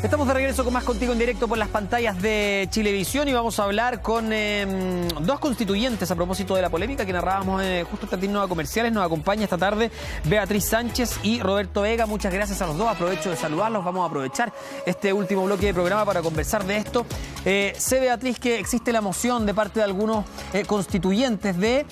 Estamos de regreso con más Contigo en Directo por las pantallas de Chilevisión y vamos a hablar con dos constituyentes a propósito de la polémica que narrábamos justo esta Nueva Comerciales. Nos acompaña esta tarde Beatriz Sánchez y Roberto Vega. Muchas gracias a los dos. Aprovecho de saludarlos. Vamos a aprovechar este último bloque de programa para conversar de esto. Sé, Beatriz, que existe la moción de parte de algunos constituyentes de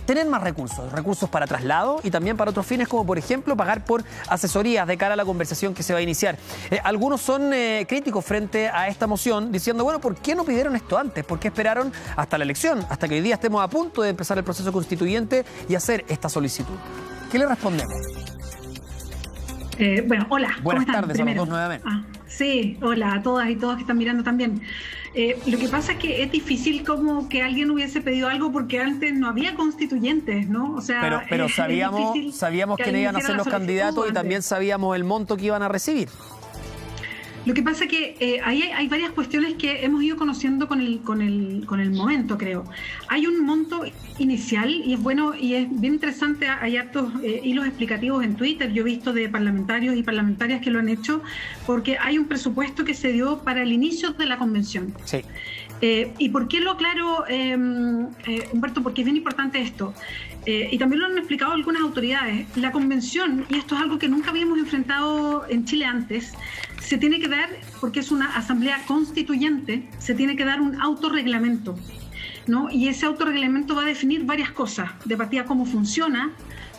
tener más recursos para traslado y también para otros fines, como por ejemplo pagar por asesorías de cara a la conversación que se va a iniciar. Algunos son críticos frente a esta moción, diciendo, bueno, ¿por qué no pidieron esto antes? ¿Por qué esperaron hasta la elección? Hasta que hoy día estemos a punto de empezar el proceso constituyente y hacer esta solicitud. ¿Qué le respondemos? Bueno, hola. Buenas tardes a los dos nuevamente. Sí, hola a todas y todos que están mirando también. Lo que pasa es que es difícil como que alguien hubiese pedido algo porque antes no había constituyentes, ¿no? O sea, pero sabíamos quiénes iban a ser los candidatos y también sabíamos el monto que iban a recibir. Lo que pasa es que hay varias cuestiones que hemos ido conociendo con el momento, creo. Hay un monto inicial y es bueno y es bien interesante. Hay hartos hilos explicativos en Twitter. Yo he visto de parlamentarios y parlamentarias que lo han hecho porque hay un presupuesto que se dio para el inicio de la convención. Sí. ¿Y por qué lo aclaro, Humberto? Porque es bien importante esto. Y también lo han explicado algunas autoridades. La convención, y esto es algo que nunca habíamos enfrentado en Chile antes, se tiene que dar, porque es una asamblea constituyente, se tiene que dar un autorreglamento, ¿no? Y ese autorreglamento va a definir varias cosas. De partida, cómo funciona,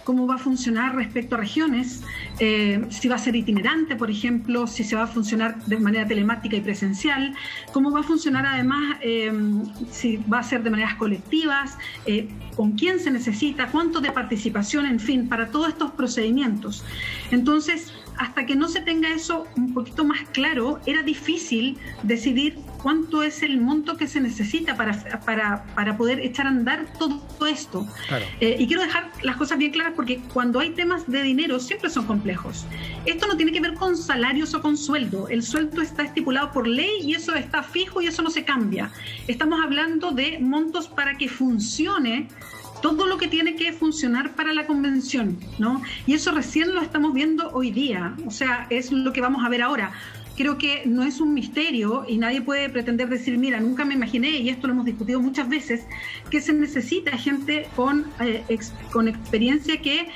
cómo va a funcionar respecto a regiones, si va a ser itinerante, por ejemplo, si se va a funcionar de manera telemática y presencial, cómo va a funcionar además, si va a ser de maneras colectivas, con quién se necesita, cuánto de participación, en fin, para todos estos procedimientos. Entonces, hasta que no se tenga eso un poquito más claro, era difícil decidir cuánto es el monto que se necesita para poder echar a andar todo esto. Claro. Y quiero dejar las cosas bien claras porque cuando hay temas de dinero siempre son complejos. Esto no tiene que ver con salarios o con sueldo. El sueldo está estipulado por ley y eso está fijo y eso no se cambia. Estamos hablando de montos para que funcione todo lo que tiene que funcionar para la convención, ¿no? Y eso recién lo estamos viendo hoy día, o sea, es lo que vamos a ver ahora. Creo que no es un misterio y nadie puede pretender decir, mira, nunca me imaginé, y esto lo hemos discutido muchas veces, que se necesita gente con experiencia que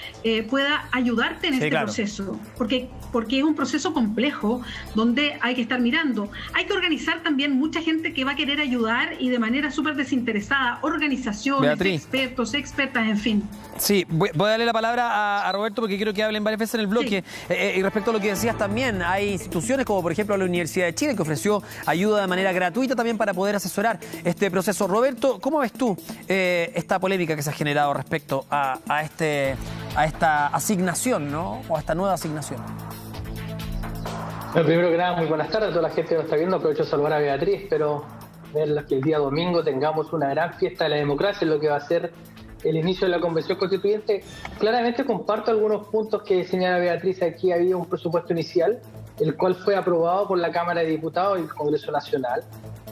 pueda ayudarte en este proceso, porque es un proceso complejo donde hay que estar mirando. Hay que organizar también mucha gente que va a querer ayudar y de manera súper desinteresada, organizaciones, Beatriz, expertos, expertas, en fin. Sí, voy a darle la palabra a Roberto porque quiero que hablen varias veces en el bloque. Sí. Y respecto a lo que decías también, hay instituciones como por ejemplo la Universidad de Chile que ofreció ayuda de manera gratuita también para poder asesorar este proceso. Roberto, ¿cómo ves tú esta polémica que se ha generado respecto a esta asignación, ¿no? O a esta nueva asignación? Bueno, primero que nada, muy buenas tardes a toda la gente que nos está viendo. Aprovecho de saludar a Beatriz, pero ver que el día domingo tengamos una gran fiesta de la democracia, es lo que va a ser el inicio de la Convención Constituyente. Claramente comparto algunos puntos que señala Beatriz. Aquí había un presupuesto inicial, el cual fue aprobado por la Cámara de Diputados y el Congreso Nacional.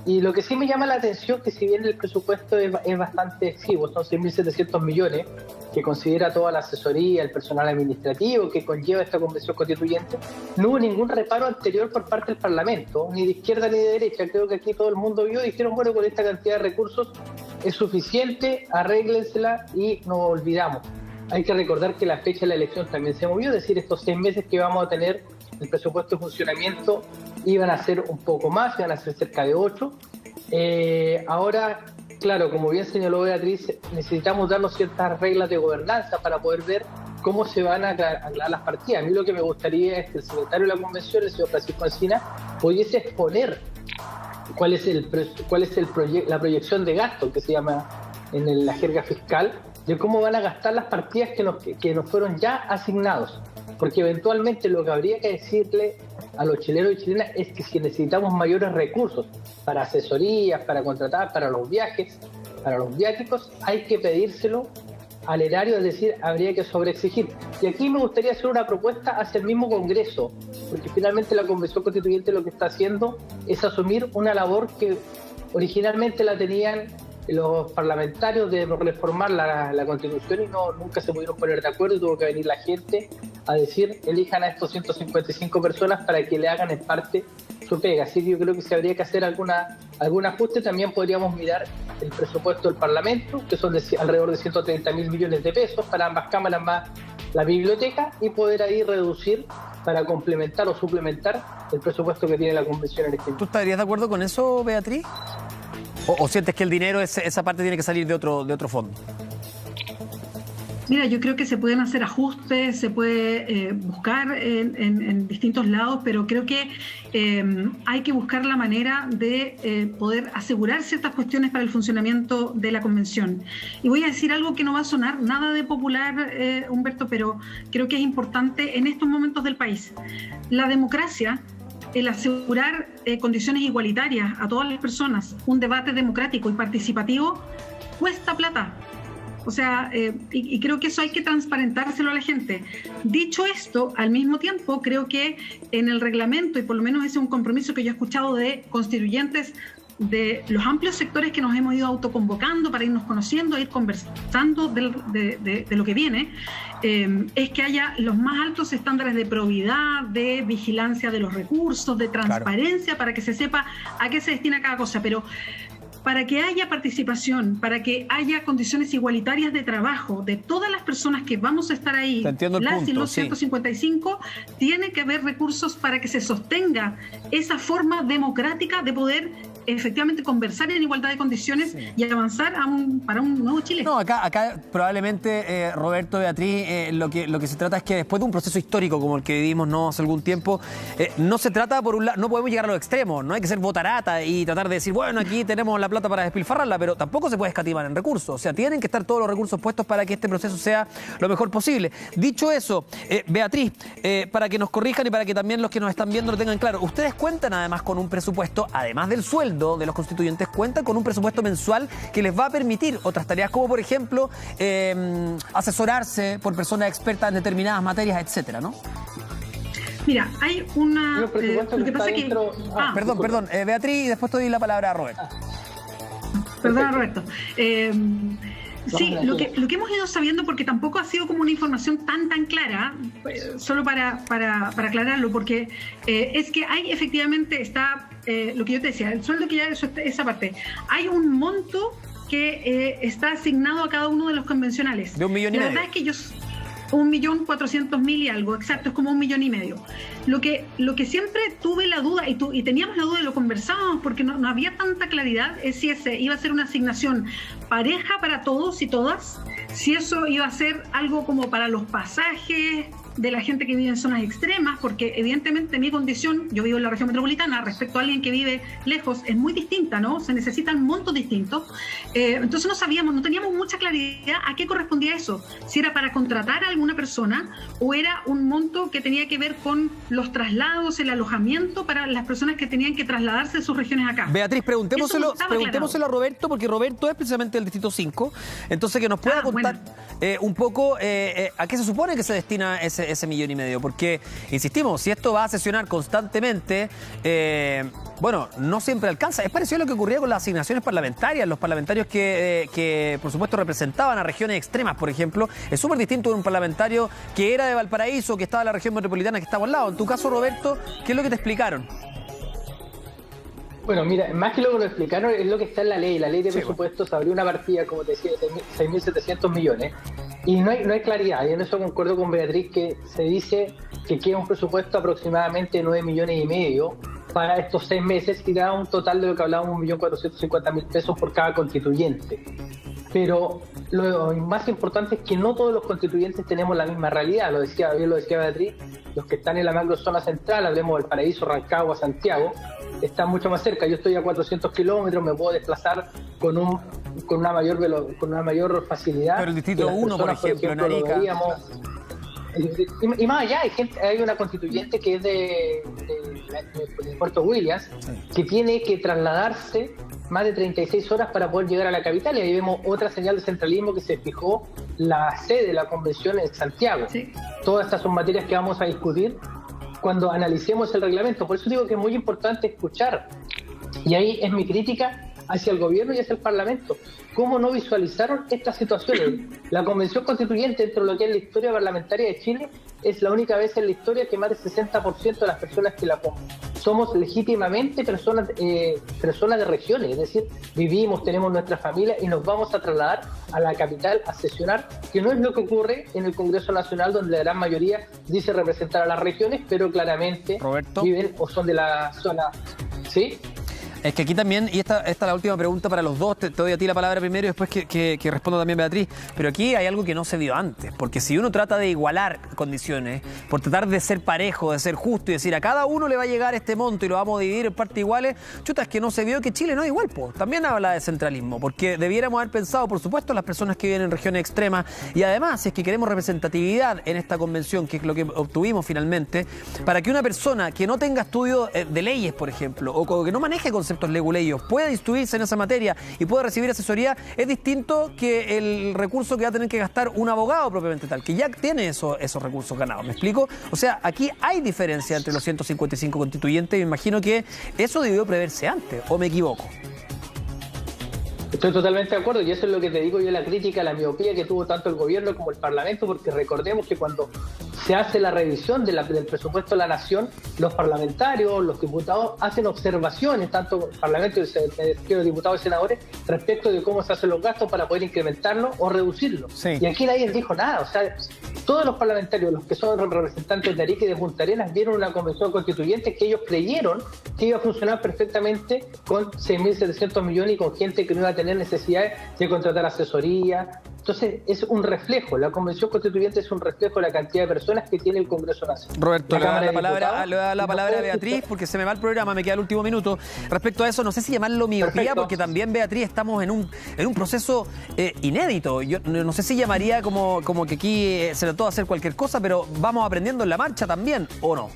Y lo que sí me llama la atención es que si bien el presupuesto es bastante exiguo, son 6.700 millones, que considera toda la asesoría, el personal administrativo que conlleva esta Convención Constituyente, no hubo ningún reparo anterior por parte del Parlamento, ni de izquierda ni de derecha. Creo que aquí todo el mundo vio y dijeron, bueno, con esta cantidad de recursos es suficiente, arréglensela y nos olvidamos. Hay que recordar que la fecha de la elección también se movió, es decir, estos 6 meses que vamos a tener el presupuesto de funcionamiento iban a ser un poco más, iban a ser cerca de 8. Ahora, claro, como bien señaló Beatriz, necesitamos darnos ciertas reglas de gobernanza para poder ver cómo se van a aclarar las partidas. A mí lo que me gustaría es que el secretario de la Convención, el señor Francisco Encina, pudiese exponer cuál es la proyección de gasto, que se llama en la jerga fiscal, de cómo van a gastar las partidas que nos fueron ya asignados. Porque eventualmente lo que habría que decirle a los chilenos y chilenas es que si necesitamos mayores recursos para asesorías, para contratar, para los viajes, para los viáticos, hay que pedírselo al erario, es decir, habría que sobreexigir. Y aquí me gustaría hacer una propuesta hacia el mismo Congreso, porque finalmente la Convención Constituyente lo que está haciendo es asumir una labor que originalmente la tenían los parlamentarios de reformar la Constitución y nunca se pudieron poner de acuerdo, y tuvo que venir la gente a decir, elijan a estos 155 personas para que le hagan en parte su pega. Así que yo creo que si habría que hacer algún ajuste, también podríamos mirar el presupuesto del Parlamento, que son alrededor de 130.000 millones de pesos para ambas cámaras más la biblioteca, y poder ahí reducir para complementar o suplementar el presupuesto que tiene la Convención en este momento. ¿Tú estarías de acuerdo con eso, Beatriz? ¿O sientes que el dinero, esa parte tiene que salir de otro fondo? Mira, yo creo que se pueden hacer ajustes, se puede buscar en distintos lados, pero creo que hay que buscar la manera de poder asegurar ciertas cuestiones para el funcionamiento de la convención. Y voy a decir algo que no va a sonar nada de popular, Humberto, pero creo que es importante en estos momentos del país. La democracia, el asegurar condiciones igualitarias a todas las personas, un debate democrático y participativo, cuesta plata. O sea, y creo que eso hay que transparentárselo a la gente. Dicho esto, al mismo tiempo, creo que en el reglamento, y por lo menos ese es un compromiso que yo he escuchado de constituyentes de los amplios sectores que nos hemos ido autoconvocando para irnos conociendo, ir conversando de lo que viene, es que haya los más altos estándares de probidad, de vigilancia de los recursos, de transparencia, para que se sepa a qué se destina cada cosa. Pero para que haya participación, para que haya condiciones igualitarias de trabajo de todas las personas que vamos a estar ahí, las y los 155, tiene que haber recursos para que se sostenga esa forma democrática de poder efectivamente conversar en igualdad de condiciones y avanzar para un nuevo Chile. No, acá probablemente, Roberto, Beatriz, lo que se trata es que después de un proceso histórico como el que vivimos hace algún tiempo, no se trata, por un lado, no podemos llegar a los extremos, no hay que ser botarata y tratar de decir, bueno, aquí tenemos la plata para despilfarrarla, pero tampoco se puede escatimar en recursos. O sea, tienen que estar todos los recursos puestos para que este proceso sea lo mejor posible. Dicho eso, Beatriz, para que nos corrijan y para que también los que nos están viendo lo tengan claro, ustedes cuentan además con un presupuesto, además del sueldo de los constituyentes, cuentan con un presupuesto mensual que les va a permitir otras tareas, como por ejemplo asesorarse por personas expertas en determinadas materias, etcétera, ¿no? Mira, hay una... Lo que pasa es que... Perdón, Beatriz, y después te doy la palabra a Roberto. Perdón, Roberto. Sí, lo que hemos ido sabiendo, porque tampoco ha sido como una información tan clara, solo para aclararlo, porque es que hay efectivamente, está lo que yo te decía, el sueldo que ya esa parte, hay un monto que está asignado a cada uno de los convencionales. De 1,5 millones. La verdad es que 1.400.000 y algo, exacto, es como 1,5 millones. Lo que siempre tuve la duda, y teníamos la duda y lo conversábamos porque no había tanta claridad, es si ese iba a ser una asignación pareja para todos y todas, si eso iba a ser algo como para los pasajes de la gente que vive en zonas extremas, porque evidentemente mi condición, yo vivo en la región metropolitana, respecto a alguien que vive lejos, es muy distinta, ¿no? Se necesitan montos distintos. Entonces no teníamos mucha claridad a qué correspondía eso, si era para contratar a alguna persona o era un monto que tenía que ver con los traslados, el alojamiento para las personas que tenían que trasladarse de sus regiones acá. Beatriz, preguntémoselo a Roberto, porque Roberto es precisamente del Distrito 5, entonces que nos pueda contar un poco a qué se supone que se destina ese 1,5 millones, porque, insistimos, si esto va a sesionar constantemente, bueno, no siempre alcanza. Es parecido a lo que ocurría con las asignaciones parlamentarias, los parlamentarios que por supuesto representaban a regiones extremas, por ejemplo. Es súper distinto de un parlamentario que era de Valparaíso, que estaba en la región metropolitana, que estaba al lado. En tu caso, Roberto, ¿qué es lo que te explicaron? Bueno, mira, más que lo que nos explicaron es lo que está en la ley. La ley de presupuestos abrió una partida, como te decía, de 6.700 millones. Y no hay claridad. Y en eso concuerdo con Beatriz, que se dice que queda un presupuesto aproximadamente de 9,5 millones para estos 6 meses y da un total de lo que hablábamos, 1.450.000 pesos por cada constituyente. Pero lo más importante es que no todos los constituyentes tenemos la misma realidad. Lo decía Beatriz, los que están en la macro zona central, hablemos del Paraíso, Rancagua, Santiago, están mucho más cerca. Yo estoy a 400 kilómetros, me puedo desplazar con una mayor facilidad. Pero el Distrito 1, por ejemplo, en Arica. Y más allá, hay una constituyente que es de Puerto Williams, que tiene que trasladarse más de 36 horas para poder llegar a la capital, y ahí vemos otra señal de centralismo, que se fijó la sede de la convención en Santiago. Sí. Todas estas son materias que vamos a discutir cuando analicemos el reglamento. Por eso digo que es muy importante escuchar, y ahí es mi crítica hacia el gobierno y hacia el Parlamento. ¿Cómo no visualizaron estas situaciones? La Convención Constituyente, dentro de lo que es la historia parlamentaria de Chile, es la única vez en la historia que más del 60% de las personas que la somos legítimamente personas de regiones, es decir, vivimos, tenemos nuestra familia y nos vamos a trasladar a la capital a sesionar, que no es lo que ocurre en el Congreso Nacional, donde la gran mayoría dice representar a las regiones, pero claramente Roberto, viven o son de la zona. ¿Sí? Es que aquí también, y esta es la última pregunta para los dos, te doy a ti la palabra primero y después que responda también Beatriz, pero aquí hay algo que no se vio antes, porque si uno trata de igualar condiciones, por tratar de ser parejo, de ser justo y decir a cada uno le va a llegar este monto y lo vamos a dividir en partes iguales, chuta, es que no se vio que Chile no es igual, pues. También habla de centralismo, porque debiéramos haber pensado, por supuesto, en las personas que viven en regiones extremas y además, si es que queremos representatividad en esta convención, que es lo que obtuvimos finalmente, para que una persona que no tenga estudio de leyes, por ejemplo, o que no maneje conceptos leguleyos, pueda instruirse en esa materia y pueda recibir asesoría, es distinto que el recurso que va a tener que gastar un abogado propiamente tal, que ya tiene esos recursos ganados. ¿Me explico? O sea, aquí hay diferencia entre los 155 constituyentes y me imagino que eso debió preverse antes, ¿o me equivoco? Estoy totalmente de acuerdo y eso es lo que te digo yo, la crítica, la miopía que tuvo tanto el gobierno como el Parlamento, porque recordemos que cuando se hace la revisión del presupuesto de la Nación, los parlamentarios, los diputados hacen observaciones, tanto el Parlamento, los diputados y senadores, respecto de cómo se hacen los gastos para poder incrementarlo o reducirlo. Sí. Y aquí nadie dijo nada, o sea, todos los parlamentarios, los que son representantes de Arica y de Punta Arenas, vieron una convención constituyente que ellos creyeron que iba a funcionar perfectamente con 6.700 millones y con gente que no iba a tener necesidad de contratar asesoría. Entonces es un reflejo, la Convención Constituyente es un reflejo de la cantidad de personas que tiene el Congreso Nacional. Roberto, le da la palabra a Beatriz porque se me va el programa, me queda el último minuto. Respecto a eso, no sé si llamarlo miopía, perfecto, porque también, Beatriz, estamos en un proceso inédito. Yo no sé si llamaría como que aquí se trató de hacer cualquier cosa, pero vamos aprendiendo en la marcha también, ¿o no?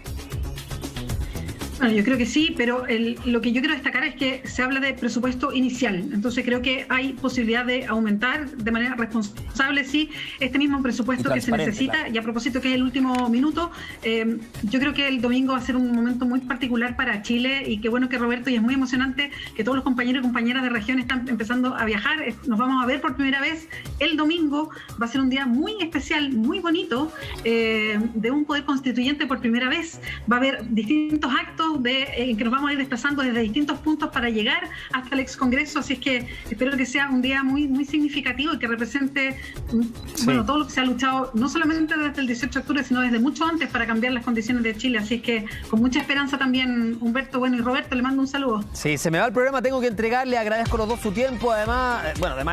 Bueno, yo creo que sí, pero lo que yo quiero destacar es que se habla de presupuesto inicial. Entonces creo que hay posibilidad de aumentar de manera responsable, sí, este mismo presupuesto que se necesita. Claro. Y a propósito que es el último minuto, yo creo que el domingo va a ser un momento muy particular para Chile y qué bueno que Roberto, y es muy emocionante que todos los compañeros y compañeras de región están empezando a viajar. Nos vamos a ver por primera vez el domingo. Va a ser un día muy especial, muy bonito, de un poder constituyente por primera vez. Va a haber distintos actos en que nos vamos a ir desplazando desde distintos puntos para llegar hasta el ex Congreso, así es que espero que sea un día muy, muy significativo y que represente todo lo que se ha luchado no solamente desde el 18 de octubre, sino desde mucho antes para cambiar las condiciones de Chile, así es que con mucha esperanza también, Humberto, y Roberto, le mando un saludo. Sí, se me va el programa, tengo que entregarle, agradezco a los dos su tiempo, además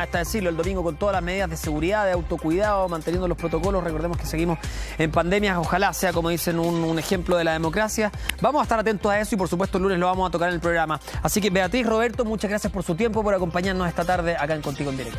está decirlo, el domingo con todas las medidas de seguridad, de autocuidado, manteniendo los protocolos, recordemos que seguimos en pandemia, ojalá sea, como dicen, un ejemplo de la democracia. Vamos a estar atentos a eso y por supuesto el lunes lo vamos a tocar en el programa. Así que Beatriz, Roberto, muchas gracias por su tiempo, por acompañarnos esta tarde acá en Contigo en Directo.